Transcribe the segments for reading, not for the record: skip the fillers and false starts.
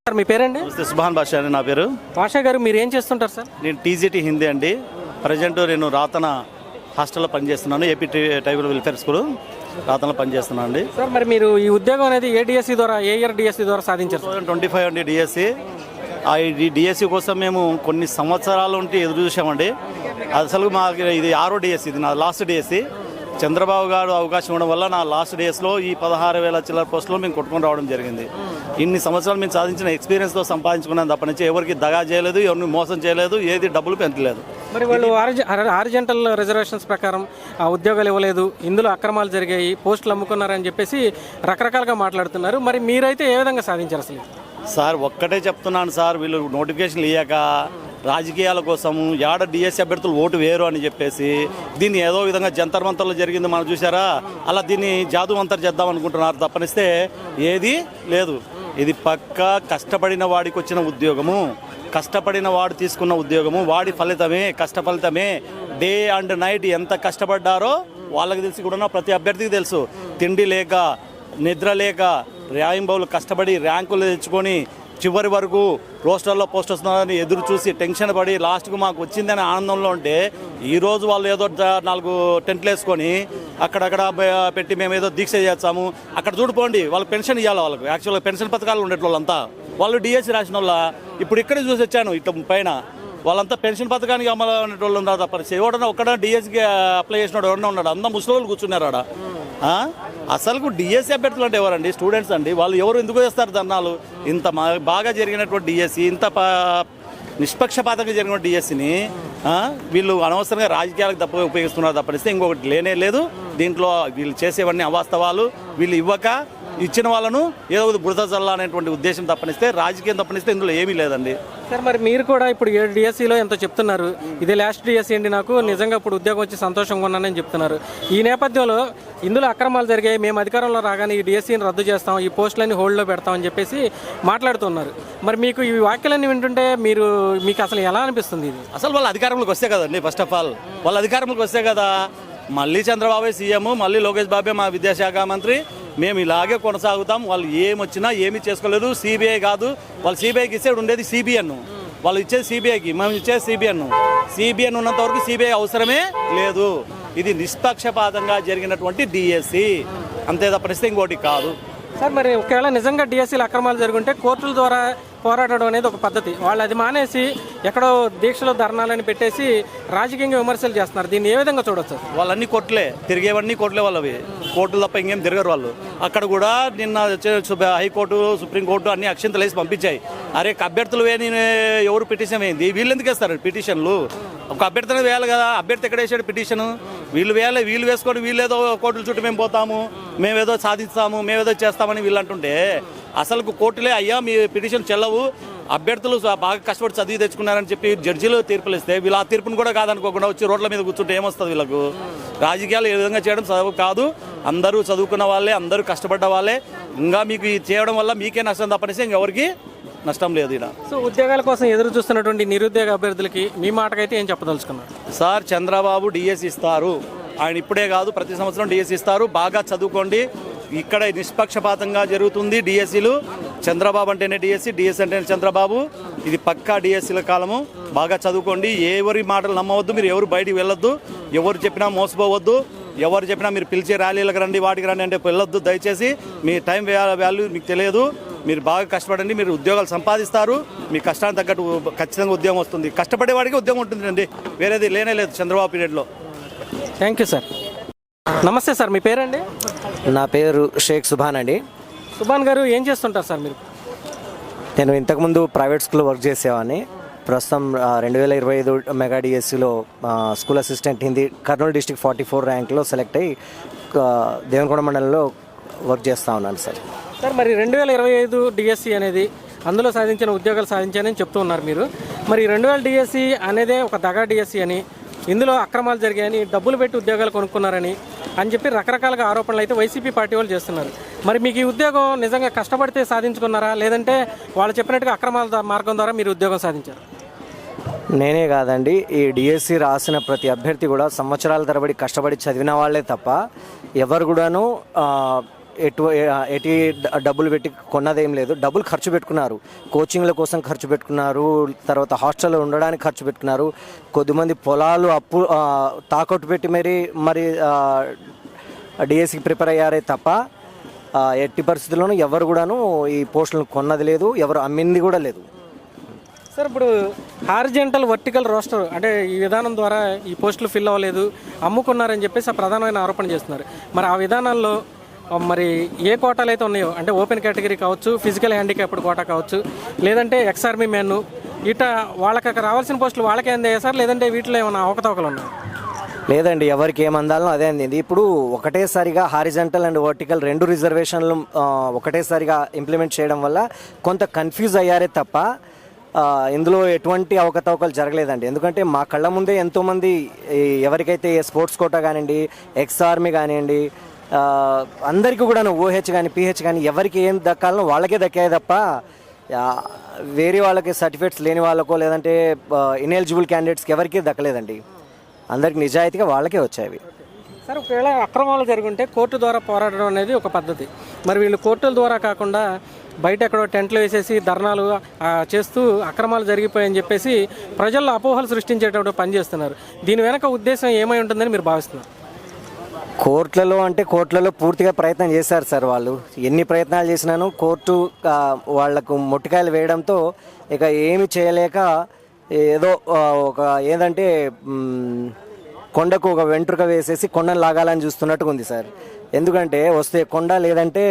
Sir మీ పేరండి? సుభాన్ భాష అని నా పేరు. భాషా గారు మీరు ఏం చేస్తుంటారు సార్? నేను టీజీటీ హిందీ అండి. ప్రజెంట్ నేను రాతన హాస్టల్లో పనిచేస్తున్నాను. ఏపీ ట్రైబల్ వెల్ఫేర్ స్కూల్ రాతనలో పనిచేస్తున్నాను అండి. సార్ మరి మీరు ఈ ఉద్యోగం అనేది ఏ డిఎస్సి ద్వారా, ఏ ఇయర్ డిఎస్సి ద్వారా సాధించారు? 2025 అండి డిఎస్సి. ఈ డిఎస్సి కోసం మేము కొన్ని సంవత్సరాల నుండి ఎదురు చూసామండి. అసలు మాకు ఇది 6వ డిఎస్సి, ఇది నా లాస్ట్ డిఎస్సి. చంద్రబాబు గారు అవకాశం ఇవ్వడం వల్ల నా లాస్ట్ డేస్లో ఈ 16,000 చిల్లర పోస్టులో మేము కొట్టుకొని రావడం జరిగింది. ఇన్ని సంవత్సరాలు మేము సాధించిన ఎక్స్పీరియన్స్తో సంపాదించుకున్నాను తప్ప నుంచి ఎవరికి దగా చేయలేదు, ఎవరిని మోసం చేయలేదు, ఏది డబ్బులు పెంచలేదు. మరి వాళ్ళు హారిజంటల్ రిజర్వేషన్స్ ప్రకారం ఆ ఉద్యోగాలు ఇవ్వలేదు, ఇందులో అక్రమాలు జరిగాయి, పోస్టులు అమ్ముకున్నారని చెప్పేసి రకరకాలుగా మాట్లాడుతున్నారు. మరి మీరైతే ఏ విధంగా సాధించారు అసలు? సార్ ఒక్కటే చెప్తున్నాను సార్, వీళ్ళు నోటిఫికేషన్లు ఇయ్యాక రాజకీయాల కోసం యాడ డిఎస్సి అభ్యర్థులు ఓటు వేరు అని చెప్పేసి దీన్ని ఏదో విధంగా జంతర్ మంతర్లో జరిగింది మనం చూసారా, అలా దీన్ని జాదు అంతర్ చేద్దాం అనుకుంటున్నారు తప్పనిస్తే ఏది లేదు. ఇది పక్కా కష్టపడిన వాడికి వచ్చిన ఉద్యోగము, కష్టపడిన వాడు తీసుకున్న ఉద్యోగము, వాడి ఫలితమే, కష్ట ఫలితమే. డే అండ్ నైట్ ఎంత కష్టపడ్డారో వాళ్ళకి తెలిసి కూడా ప్రతి అభ్యర్థికి తెలుసు. తిండి లేక, నిద్ర లేక, ర్యాంబౌలు కష్టపడి ర్యాంకులు తెచ్చుకొని చివరి వరకు రోస్టర్లో పోస్ట్ వస్తున్నారని ఎదురు చూసి టెన్షన్ పడి లాస్ట్కు మాకు వచ్చిందనే ఆనందంలో ఉంటే ఈరోజు వాళ్ళు ఏదో 4 టెంట్లు వేసుకొని అక్కడక్కడ పెట్టి మేము ఏదో దీక్ష చేస్తాము. అక్కడ చూడిపోండి, వాళ్ళకి పెన్షన్ ఇవ్వాలి. వాళ్ళకి యాక్చువల్గా పెన్షన్ పథకాలు ఉండేటి వాళ్ళంతా, వాళ్ళు డిఎస్సి రాసిన వాళ్ళ. ఇప్పుడు ఇక్కడే చూసి వచ్చాను, ఇట్లా పైన వాళ్ళంతా పెన్షన్ పథకానికి అమలు అనేటోళ్ళు ఉన్నారు తప్ప ఎవడన్నా ఒక్కడ డిఎస్సికి అప్లై చేసినాడు ఎవరన్నా ఉన్నాడు? అంతా ముసలి కూర్చున్నారు ఆడ. అసలు డిఎస్సి అభ్యర్థులు అంటే ఎవరండి? స్టూడెంట్స్ అండి. వాళ్ళు ఎవరు ఎందుకు చేస్తారు ధర్నాలు? ఇంత బాగా జరిగినటువంటి డిఎస్సి, ఇంత నిష్పక్షపాతంగా జరిగిన డిఎస్సిని వీళ్ళు అనవసరంగా రాజకీయాలకు తప్పగా ఉపయోగిస్తున్నారు తప్పనిస్తే ఇంకొకటి లేనే లేదు. దీంట్లో వీళ్ళు చేసేవన్నీ అవాస్తవాలు. వీళ్ళు ఇచ్చిన వాళ్ళను ఏదో బురద జల్లా అనేటువంటి ఉద్దేశం తప్పనిస్తే, రాజకీయం తప్పనిస్తే ఇందులో ఏమీ లేదండి. సార్ మరి మీరు కూడా ఇప్పుడు 7 డిఎస్సిలో ఎంతో చెప్తున్నారు, ఇది లాస్ట్ డిఎస్సి అండి, నాకు నిజంగా ఇప్పుడు ఉద్యోగం వచ్చి సంతోషంగా ఉన్నానని చెప్తున్నారు. ఈ నేపథ్యంలో ఇందులో అక్రమాలు జరిగాయి, మేము అధికారంలో రాగానే ఈ డిఎస్సిని రద్దు చేస్తాం, ఈ పోస్టులన్నీ హోల్డ్లో పెడతామని చెప్పేసి మాట్లాడుతున్నారు. మరి మీకు ఈ వాక్యాలన్నీ వింటుంటే మీకు అసలు ఎలా అనిపిస్తుంది? ఇది అసలు వాళ్ళ అధికారంలోకి వస్తే కదండి, ఫస్ట్ ఆఫ్ ఆల్ వాళ్ళ అధికారంలోకి వస్తే కదా మళ్ళీ చంద్రబాబే సీఎం, మళ్ళీ లోకేష్ బాబే మా విద్యాశాఖ మంత్రి, మేము ఇలాగే కొనసాగుతాం. వాళ్ళు ఏమొచ్చినా ఏమీ చేసుకోలేదు. సిబిఐ కాదు, వాళ్ళు సిబిఐకి ఇస్తే ఉండేది సిబిఎన్, వాళ్ళు ఇచ్చేది సిబిఐకి, మేము ఇచ్చేది సిబిఎన్ ఉన్నంత వరకు సిబిఐ అవసరమే లేదు. ఇది నిష్పక్షపాతంగా జరిగినటువంటి డిఎస్సి, అంతే తప్పనిస్తే ఇంకోటి కాదు. సార్ మరి ఒకవేళ నిజంగా డిఎస్సీలు అక్రమాలు జరుగుంటే కోర్టుల ద్వారా పోరాడడం అనేది ఒక పద్ధతి. వాళ్ళు అది మానేసి ఎక్కడో దీక్షలో ధర్నాలని పెట్టేసి రాజకీయంగా విమర్శలు చేస్తున్నారు. దీన్ని ఏ విధంగా చూడొచ్చు? వాళ్ళన్నీ కోర్టులే, తిరిగేవన్నీ కోర్టులే వాళ్ళవి. కోర్టులు తప్ప ఇంకేం తిరగరు వాళ్ళు. అక్కడ కూడా నిన్న హైకోర్టు, సుప్రీంకోర్టు అన్ని అక్షింతలు వేసి పంపించాయి. అరే అభ్యర్థులు ఎవరు పిటిషన్ వేయింది? వీళ్ళు ఎందుకు వేస్తారు పిటిషన్లు? ఒక అభ్యర్థిని వేయాలి కదా, అభ్యర్థి ఎక్కడ వేసాడు పిటిషన్? వీళ్ళు వేయాలి, వీళ్ళు వేసుకొని వీళ్ళేదో కోర్టుల చుట్టూ మేము పోతాము, మేమేదో సాధిస్తాము, మేమేదో చేస్తామని వీళ్ళు అంటుంటే అసలు కోర్టులే అయ్యా మీ పిటిషన్ చెల్లవు, అభ్యర్థులు బాగా కష్టపడి చదివి తెచ్చుకున్నారని చెప్పి జడ్జీలు తీర్పులు ఇస్తే వీళ్ళు ఆ తీర్పును కూడా కాదనుకోకుండా వచ్చి రోడ్ల మీద కూర్చుంటే ఏమొస్తుంది వీళ్ళకు? రాజకీయాలు ఏ విధంగా చేయడం చదువు కాదు. అందరూ చదువుకున్న వాళ్ళే, అందరూ కష్టపడ్డ వాళ్ళే. ఇంకా మీకు చేయడం వల్ల మీకే నష్టం తప్పనిసి ఇంకెవరికి నష్టం లేదు ఇక్కడ. సో ఉద్యోగాల కోసం ఎదురు చూస్తున్నటువంటి నిరుద్యోగ అభ్యర్థులకి మీ మాటకైతే ఏం చెప్పదలుచుకున్నారు? సార్ చంద్రబాబు డిఎస్సి ఇస్తారు, ఆయన ఇప్పుడే కాదు ప్రతి సంవత్సరం డిఎస్సి ఇస్తారు. బాగా చదువుకోండి, ఇక్కడ నిష్పక్షపాతంగా జరుగుతుంది డిఎస్సీలు. చంద్రబాబు అంటేనే డిఎస్సి అంటేనే చంద్రబాబు. ఇది పక్కా డిఎస్సీల కాలము. బాగా చదువుకోండి, ఎవరి మాటలు నమ్మవద్దు, మీరు ఎవరు బయటికి వెళ్ళొద్దు, ఎవరు చెప్పినా మోసపోవద్దు, ఎవరు చెప్పినా మీరు పిలిచే ర్యాలీలకు రండి, వాటికి రండి అంటే వెళ్ళొద్దు దయచేసి. మీ టైం వాల్యూ మీకు తెలియదు. మీరు బాగా కష్టపడండి, మీరు ఉద్యోగాలు సంపాదిస్తారు, మీ కష్టానికి తగ్గట్టు ఖచ్చితంగా ఉద్యోగం వస్తుంది. కష్టపడేవాడికి ఉద్యోగం ఉంటుందండి, వేరేది లేనే లేదు చంద్రబాబు పీరియడ్లో. Thank you sir. నమస్తే సార్, మీ పేరండి? నా పేరు షేక్ సుభాన్ అండి. సుభాన్ గారు ఏం చేస్తుంటారు సార్ మీరు? నేను ఇంతకుముందు ప్రైవేట్ స్కూల్లో వర్క్ చేసేవాడిని. ప్రస్తుతం 2025 మెగా డిఎస్సిలో school assistant Hindi Kurnool district 44 ర్యాంక్లో సెలెక్ట్ అయ్యి దేవనకొండ మండలంలో వర్క్ చేస్తూ ఉన్నాను సార్. సార్ మరి 2025 డిఎస్సి అనేది అందులో సాధించిన ఉద్యోగాలు సాధించానని చెప్తూ ఉన్నారు మీరు. మరి 2000 డిఎస్సి అనేదే ఒక దగా డిఎస్సి అని, ఇందులో అక్రమాలు జరిగాయని, డబ్బులు పెట్టి ఉద్యోగాలు కొనుక్కున్నారని చెప్పి రకరకాలుగా ఆరోపణలు అయితే వైసీపీ పార్టీ వాళ్ళు చేస్తున్నారు. మరి మీకు ఈ ఉద్యోగం నిజంగా కష్టపడితే సాధించుకున్నారా, లేదంటే వాళ్ళు చెప్పినట్టుగా అక్రమాల మార్గం ద్వారా మీరు ఉద్యోగం సాధించారు? నేనే కాదండి, ఈ డిఎస్సి రాసిన ప్రతి అభ్యర్థి కూడా సంవత్సరాల తరబడి కష్టపడి చదివిన వాళ్ళే తప్ప ఎవరు కూడాను ఎటు డబ్బులు పెట్టి కొన్నదేం లేదు. డబ్బులు ఖర్చు పెట్టుకున్నారు, కోచింగ్ల కోసం ఖర్చు పెట్టుకున్నారు, తర్వాత హాస్టల్లో ఉండడానికి ఖర్చు పెట్టుకున్నారు. కొద్దిమంది పొలాలు అప్పు తాకట్టు పెట్టి మరి డిఎస్సికి ప్రిపేర్ అయ్యారే తప్ప ఎట్టి పరిస్థితుల్లోనూ ఎవరు కూడాను ఈ పోస్టులను కొన్నది లేదు, ఎవరు అమ్మింది కూడా లేదు. సార్ ఇప్పుడు హారిజెంటల్ వర్టికల్ రోస్టర్ అంటే ఈ విధానం ద్వారా ఈ పోస్టులు ఫిల్ అవ్వలేదు, అమ్ముకున్నారని చెప్పేసి ఆ ప్రధానమైన ఆరోపణ చేస్తున్నారు. మరి ఆ విధానాల్లో మరి ఏ కోటాలు అయితే ఉన్నాయో అంటే ఓపెన్ కేటగిరీ కావచ్చు, ఫిజికల్ హ్యాండిక్యాప్డ్ కోటా కావచ్చు, లేదంటే ఎక్స్ ఆర్మీ మ్యాన్ వాళ్ళకి అక్కడ రావాల్సిన పోస్టులు వాళ్ళకే అందాయా సార్, లేదంటే వీటిలో ఏమైనా అవకతవకలు ఉన్నాయి? లేదండి, ఎవరికి ఏమందాలో అదే అందింది. ఇప్పుడు ఒకటేసారిగా హారిజంటల్ అండ్ వర్టికల్ 2 రిజర్వేషన్లు ఒకటేసారిగా ఇంప్లిమెంట్ చేయడం వల్ల కొంత కన్ఫ్యూజ్ అయ్యారే తప్ప ఇందులో ఎటువంటి అవకతవకలు జరగలేదండి. ఎందుకంటే మా కళ్ళ ముందే ఎంతోమంది ఎవరికైతే స్పోర్ట్స్ కోటా కానివ్వండి, ఎక్స్ ఆర్మీ కానివ్వండి, అందరికీ కూడా ఓహెచ్ కానీ పిహెచ్ కానీ ఎవరికి ఏం దక్కాలనో వాళ్ళకే దక్కాయి తప్ప వేరే వాళ్ళకి సర్టిఫికేట్స్ లేని వాళ్ళకో లేదంటే ఇన్ఎలిజిబుల్ క్యాండిడేట్స్కి ఎవరికీ దక్కలేదండి. అందరికి నిజాయితీగా వాళ్ళకే వచ్చాయి. సార్ ఒకవేళ అక్రమాలు జరుగుంటే కోర్టు ద్వారా పోరాడడం అనేది ఒక పద్ధతి. మరి వీళ్ళు కోర్టుల ద్వారా కాకుండా బయట ఎక్కడో టెంట్లు వేసేసి ధర్నాలు చేస్తూ అక్రమాలు జరిగిపోయాయని చెప్పేసి ప్రజల్లో అపోహలు సృష్టించేటప్పుడు పనిచేస్తున్నారు. దీని వెనక ఉద్దేశం ఏమై ఉంటుందని మీరు భావిస్తున్నారు? కోర్టులలో పూర్తిగా ప్రయత్నం చేశారు సార్. వాళ్ళు ఎన్ని ప్రయత్నాలు చేసినాను కోర్టు వాళ్లకు మొట్టికాయలు వేయడంతో ఇక ఏమి చేయలేక ఏదో ఒక ఏదంటే కొండకు ఒక వెంట్రుక వేసేసి కొండను లాగాలని చూస్తున్నట్టుగా ఉంది సార్. ఎందుకంటే వస్తే కొండ లేదంటే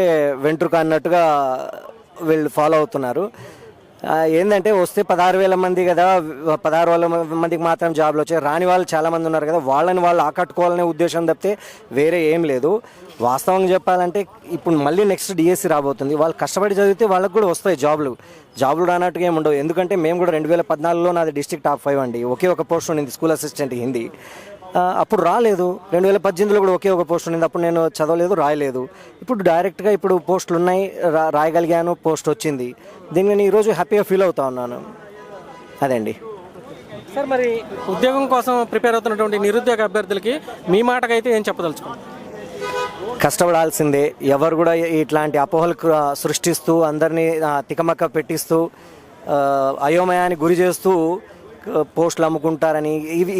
వెంట్రుక అన్నట్టుగా వీళ్ళు ఫాలో అవుతున్నారు. ఏంటంటే వస్తే 16,000 మంది కదా, 16,000 మందికి మాత్రం జాబ్లు వచ్చాయి, రాని వాళ్ళు చాలామంది ఉన్నారు కదా, వాళ్ళని వాళ్ళు ఆకట్టుకోవాలనే ఉద్దేశం తప్పితే వేరే ఏం లేదు. వాస్తవంగా చెప్పాలంటే ఇప్పుడు మళ్ళీ నెక్స్ట్ డిఎస్సి రాబోతుంది. వాళ్ళు కష్టపడి చదివితే వాళ్ళకు కూడా వస్తాయి జాబ్లు రానట్టుగా ఏమి ఉండవు. ఎందుకంటే మేము కూడా 2014లో నాది డిస్ట్రిక్ట్ టాప్ 5 అండి. ఒకే ఒక పోస్ట్ ఉండింది స్కూల్ అసిస్టెంట్ హిందీ. అప్పుడు రాలేదు. 2018లో కూడా ఒకే ఒక పోస్ట్ ఉండింది. అప్పుడు నేను చదవలేదు, రాయలేదు. ఇప్పుడు డైరెక్ట్గా ఇప్పుడు పోస్టులు ఉన్నాయి, రాయగలిగాను, పోస్ట్ వచ్చింది. దీన్ని నేను ఈరోజు హ్యాపీగా ఫీల్ అవుతా ఉన్నాను. అదండి సార్. మరి ఉద్యోగం కోసం ప్రిపేర్ అవుతున్నటువంటి నిరుద్యోగ అభ్యర్థులకి మీ మాటకైతే ఏం చెప్పదలుచుకోండి? కష్టపడాల్సిందే. ఎవరు కూడా ఇట్లాంటి అపోహలు సృష్టిస్తూ అందరినీ తికమక్క పెట్టిస్తూ అయోమయానికి గురి చేస్తూ పోస్టులు అమ్ముకుంటారని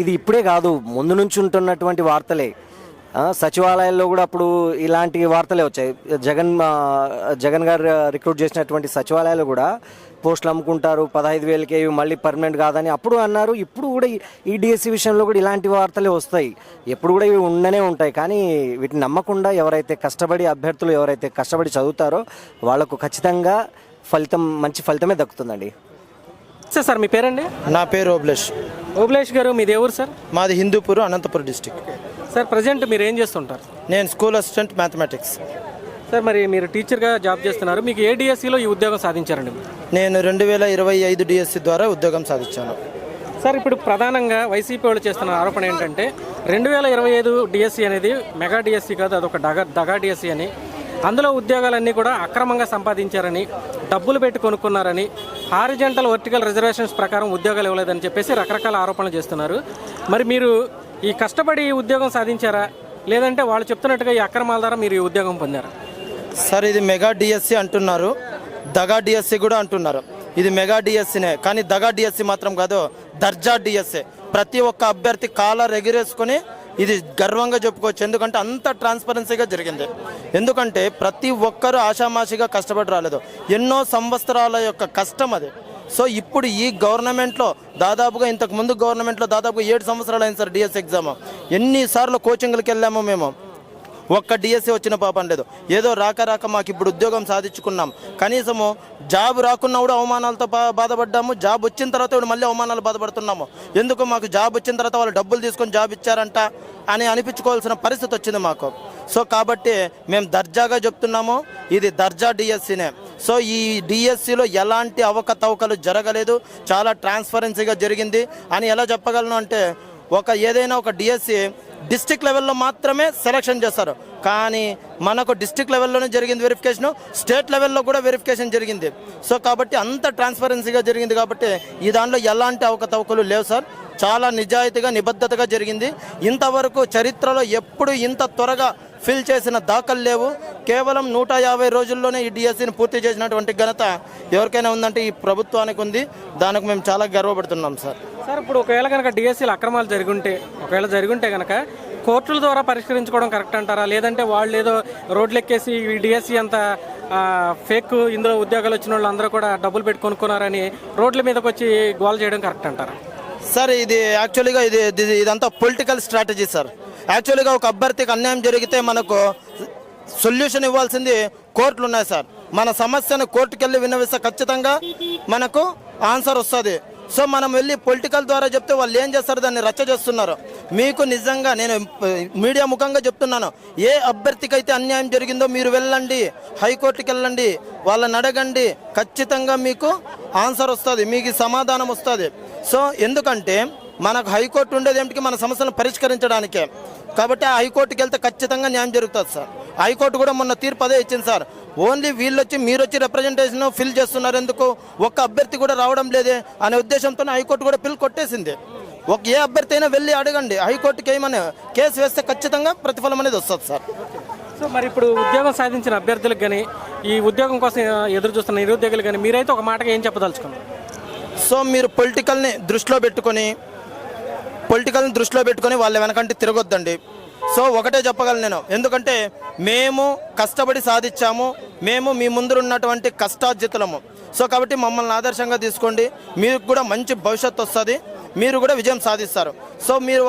ఇది ఇప్పుడే కాదు, ముందు నుంచి ఉంటున్నటువంటి వార్తలే. సచివాలయాల్లో కూడా అప్పుడు ఇలాంటి వార్తలే వచ్చాయి. జగన్ గారు రిక్రూట్ చేసినటువంటి సచివాలయాలు కూడా పోస్టులు అమ్ముకుంటారు, 15,000కే మళ్ళీ పర్మనెంట్ కాదని అప్పుడు అన్నారు. ఇప్పుడు కూడా ఈ డిఎస్సి విషయంలో కూడా ఇలాంటి వార్తలే వస్తాయి. ఎప్పుడు కూడా ఇవి ఉండనే ఉంటాయి. కానీ వీటిని నమ్మకుండా అభ్యర్థులు ఎవరైతే కష్టపడి చదువుతారో వాళ్లకు ఖచ్చితంగా మంచి ఫలితమే దక్కుతుందండి. సార్ మీ పేరండి? నా పేరు ఓబ్లేష్ గారు. మీది ఎవరు సార్? మాది Hindupur, Anantapuram district. Sir present మీరు ఏం చేస్తుంటారు? నేను స్కూల్ అసిస్టెంట్ మ్యాథమెటిక్స్. సార్ మరి మీరు టీచర్గా జాబ్ చేస్తున్నారు, మీకు ఏ డిఎస్సిలో ఈ ఉద్యోగం సాధించారండి? నేను 2025 డిఎస్సి ద్వారా ఉద్యోగం సాధించాను. సార్ ఇప్పుడు ప్రధానంగా వైసీపీ వాళ్ళు చేస్తున్న ఆరోపణ ఏంటంటే 2025 డిఎస్సి అనేది మెగా డిఎస్సి కాదు, అదొక దగా డిఎస్సి అని, అందులో ఉద్యోగాలన్నీ కూడా అక్రమంగా సంపాదించారని, డబ్బులు పెట్టి కొనుక్కున్నారని, హారిజంటల్ వర్టికల్ రిజర్వేషన్స్ ప్రకారం ఉద్యోగాలు ఇవ్వలేదని చెప్పేసి రకరకాల ఆరోపణలు చేస్తున్నారు. మరి మీరు ఈ కష్టపడి ఉద్యోగం సాధించారా, లేదంటే వాళ్ళు చెప్తున్నట్టుగా ఈ అక్రమాల ద్వారా మీరు ఈ ఉద్యోగం పొందారా? సార్ ఇది మెగా డిఎస్సి అంటున్నారు, దగా డిఎస్సి కూడా అంటున్నారు. ఇది మెగా డిఎస్సినే, కానీ దగా డిఎస్సి మాత్రం కాదు, దర్జా డిఎస్సి. ప్రతి ఒక్క అభ్యర్థి కాలర్ ఎగిరేసుకొని ఇది గర్వంగా చెప్పుకోవచ్చు. ఎందుకంటే అంత ట్రాన్స్పరెన్సీగా జరిగింది. ఎందుకంటే ప్రతి ఒక్కరూ ఆషామాషిగా కష్టపడి రాలేదు, ఎన్నో సంవత్సరాల యొక్క కష్టం అది. సో ఇప్పుడు ఈ గవర్నమెంట్లో దాదాపుగా ఇంతకుముందు గవర్నమెంట్లో దాదాపుగా 7 సంవత్సరాలు అయింది సార్ డిఎస్సి ఎగ్జామ్. ఎన్నిసార్లు కోచింగ్లకు వెళ్ళామో మేము, ఒక్క డిఎస్సి వచ్చిన పాపం లేదు. ఏదో రాక మాకు ఇప్పుడు ఉద్యోగం సాధించుకున్నాం. కనీసము జాబ్ రాకున్నా కూడా అవమానాలతో బాధపడ్డాము. జాబ్ వచ్చిన తర్వాత ఇప్పుడు మళ్ళీ అవమానాలు బాధపడుతున్నాము. ఎందుకు మాకు జాబ్ వచ్చిన తర్వాత వాళ్ళు డబ్బులు తీసుకొని జాబ్ ఇచ్చారంట అని అనిపించుకోవాల్సిన పరిస్థితి వచ్చింది మాకు. సో కాబట్టి మేము దర్జాగా చెప్తున్నాము, ఇది దర్జా డిఎస్సినే. సో ఈ డిఎస్సిలో ఎలాంటి అవకతవకలు జరగలేదు, చాలా ట్రాన్స్పరెన్సీగా జరిగింది అని ఎలా చెప్పగలను అంటే, ఏదైనా ఒక డిఎస్సి డిస్ట్రిక్ట్ లెవెల్లో మాత్రమే సెలక్షన్ చేస్తారు, కానీ మనకు డిస్ట్రిక్ట్ లెవెల్లోనే జరిగింది వెరిఫికేషను, స్టేట్ లెవెల్లో కూడా వెరిఫికేషన్ జరిగింది. సో కాబట్టి అంత ట్రాన్స్పరెన్సీగా జరిగింది కాబట్టి ఈ దాంట్లో ఎలాంటి అవకతవకలు లేవు సార్. చాలా నిజాయితీగా నిబద్ధతగా జరిగింది. ఇంతవరకు చరిత్రలో ఎప్పుడు ఇంత త్వరగా ఫిల్ చేసిన దాఖలు లేవు. కేవలం 150 రోజుల్లోనే ఈ డిఎస్సిని పూర్తి చేసినటువంటి ఘనత ఎవరికైనా ఉందంటే ఈ ప్రభుత్వానికి ఉంది. దానికి మేము చాలా గర్వపడుతున్నాం సార్. సార్ ఇప్పుడు ఒకవేళ కనుక డిఎస్సీలు అక్రమాలు జరుగుంటే కనుక కోర్టుల ద్వారా పరిష్కరించుకోవడం కరెక్ట్ అంటారా, లేదంటే వాళ్ళు ఏదో రోడ్లు ఎక్కేసి ఈ డిఎస్సీ అంతా ఫేక్, ఇందులో ఉద్యోగాలు వచ్చిన వాళ్ళు అందరూ కూడా డబ్బులు పెట్టి కొనుక్కున్నారని రోడ్ల మీదకి వచ్చి గోల్ చేయడం కరెక్ట్ అంటారా? సార్ ఇది యాక్చువల్గా ఇదంతా పొలిటికల్ స్ట్రాటజీ సార్. యాక్చువల్గా ఒక అభ్యర్థికి అన్యాయం జరిగితే మనకు సొల్యూషన్ ఇవ్వాల్సింది కోర్టులు ఉన్నాయి సార్. మన సమస్యను కోర్టుకు వెళ్ళి విన్నవిస్తే ఖచ్చితంగా మనకు ఆన్సర్ వస్తుంది. సో మనం వెళ్ళి పొలిటికల్ ద్వారా చెప్తే వాళ్ళు ఏం చేస్తారు, దాన్ని రచ్చ చేస్తున్నారు. మీకు నిజంగా నేను మీడియా ముఖంగా చెప్తున్నాను, ఏ అభ్యర్థికి అయితే అన్యాయం జరిగిందో మీరు వెళ్ళండి, హైకోర్టుకి వెళ్ళండి, వాళ్ళని అడగండి, ఖచ్చితంగా మీకు ఆన్సర్ వస్తుంది, మీకు సమాధానం వస్తుంది. సో ఎందుకంటే మనకు హైకోర్టు ఉండేది ఏమిటికి, మన సమస్యలను పరిష్కరించడానికే. కాబట్టి ఆ హైకోర్టుకి వెళ్తే ఖచ్చితంగా న్యాయం జరుగుతుంది సార్. హైకోర్టు కూడా మొన్న తీర్పు అదే ఇచ్చింది సార్. ఓన్లీ మీరు వచ్చి రిప్రజెంటేషన్ ఫిల్ చేస్తున్నారు, ఎందుకు ఒక్క అభ్యర్థి కూడా రావడం లేదే అనే ఉద్దేశంతో హైకోర్టు కూడా పిల్ కొట్టేసింది. ఏ అభ్యర్థి అయినా వెళ్ళి అడగండి, హైకోర్టుకి ఏమని కేసు వేస్తే ఖచ్చితంగా ప్రతిఫలం అనేది వస్తుంది సార్. సో మరి ఇప్పుడు ఉద్యోగం సాధించిన అభ్యర్థులకు కానీ, ఈ ఉద్యోగం కోసం ఎదురు చూస్తున్న నిరుద్యోగులు కానీ మీరైతే ఒక మాటగా ఏం చెప్పదలుచుకున్నారు? సో మీరు పొలిటికల్ని దృష్టిలో పెట్టుకొని వాళ్ళ వెనకంటే తిరగొద్దండి. సో ఒకటే చెప్పగలను నేను, ఎందుకంటే మేము కష్టపడి సాధించాము, మేము మీ ముందు ఉన్నటువంటి కష్టార్జితులము. సో కాబట్టి మమ్మల్ని ఆదర్శంగా తీసుకోండి, మీకు కూడా మంచి భవిష్యత్తు వస్తుంది, మీరు కూడా విజయం సాధిస్తారు. సో మీరు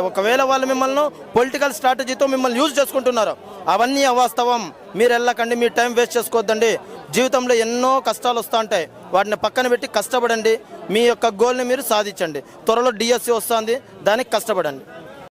ఒకవేళ వాళ్ళు మిమ్మల్ని పొలిటికల్ స్ట్రాటజీతో మిమ్మల్ని యూజ్ చేసుకుంటున్నారు, అవన్నీ అవాస్తవం. మీరు వెళ్ళకండి, మీ టైం వేస్ట్ చేసుకోవద్దండి. జీవితంలో ఎన్నో కష్టాలు వస్తూ ఉంటాయి, వాటిని పక్కన పెట్టి కష్టపడండి, మీ యొక్క గోల్ని మీరు సాధించండి. త్వరలో డిఎస్సి వస్తుంది, దానికి కష్టపడండి.